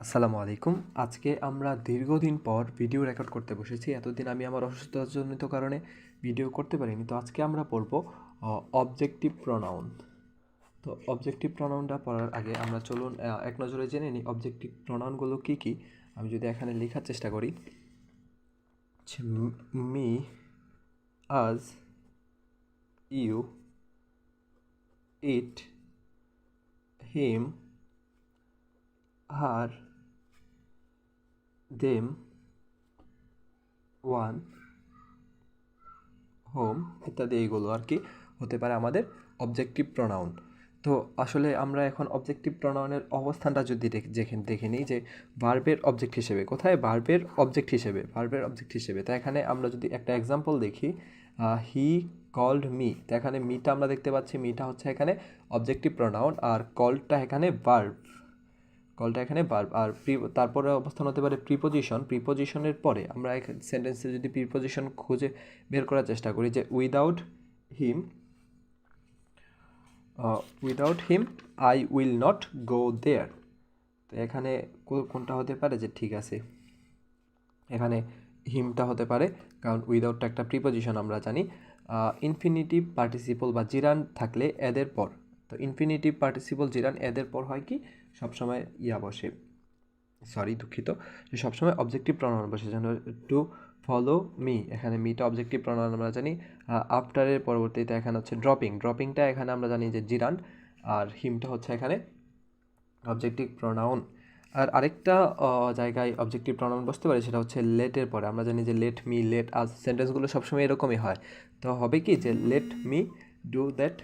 আসসালামু আলাইকুম। আজকে আমরা দীর্ঘদিন পর ভিডিও রেকর্ড করতে বসেছি। এতদিন আমি আমার অসুস্থতাজনিত কারণে ভিডিও করতে পারিনি। তো আজকে আমরা পড়ব অবজেক্টিভ প্রোনাউন। তো অবজেক্টিভ প্রোনাউনটা পড়ার আগে আমরা চলুন এক নজরে জেনে নিই অবজেক্টিভ প্রোনাউনগুলো কী কী। আমি যদি এখানে লেখার চেষ্টা করি, me, us, you, it, him, her, them, one, whom ইত্যাদি এইগুলো আর কি হতে পারে আমাদের অবজেক্টিভ প্রোনাউন। তো আসলে আমরা এখন অবজেক্টিভ প্রোনাউনের অবস্থানটা যদি দেখে নিই যে ভার্বের অবজেক্ট হিসেবে কোথায়, ভার্বের অবজেক্ট হিসেবে। তো এখানে আমরা যদি একটা এক্সাম্পল দেখি, হি কল্ড মি, তো এখানে মিটা আমরা দেখতে পাচ্ছি, মিটা হচ্ছে এখানে অবজেক্টিভ প্রোনাউন, আর কলটা এখানে ভার্ব, আর তারপরে অবস্থান হতে পারে প্রিপোজিশনের পরে। আমরা এক সেন্টেন্সে যদি প্রিপোজিশন খুঁজে বের করার চেষ্টা করি যে without him I will not go there. তো এখানে কোনটা হতে পারে যে ঠিক আছে, এখানে হিমটা হতে পারে, কারণ উইদাউটটা একটা প্রিপোজিশন আমরা জানি। ইনফিনিটিভ পার্টিসিপল বা জিরান থাকলে এদের পর, তো ইনফিনিটিভ পার্টিসিপল জিরান এদের পর হয় কি সবসময় বসে, দুঃখিত, যে সবসময় অবজেক্টিভ প্রনাউন বসে। যেন টু ফলো মি, এখানে মিটা অবজেক্টিভ প্রনাউন আমরা জানি। আফটারের পরবর্তীতে এখানে হচ্ছে ড্রপিংটা এখানে আমরা জানি যে জিরান, আর হিমটা হচ্ছে এখানে অবজেক্টিভ প্রনাউন। আর আরেকটা জায়গায় অবজেক্টিভ প্রনাউন বসতে পারে, সেটা হচ্ছে লেটের পরে। আমরা জানি যে লেট মি, লেট আস, সেন্টেন্সগুলো সবসময় এরকমই হয়। তো হবে কি যে লেট মি ডু দ্যাট,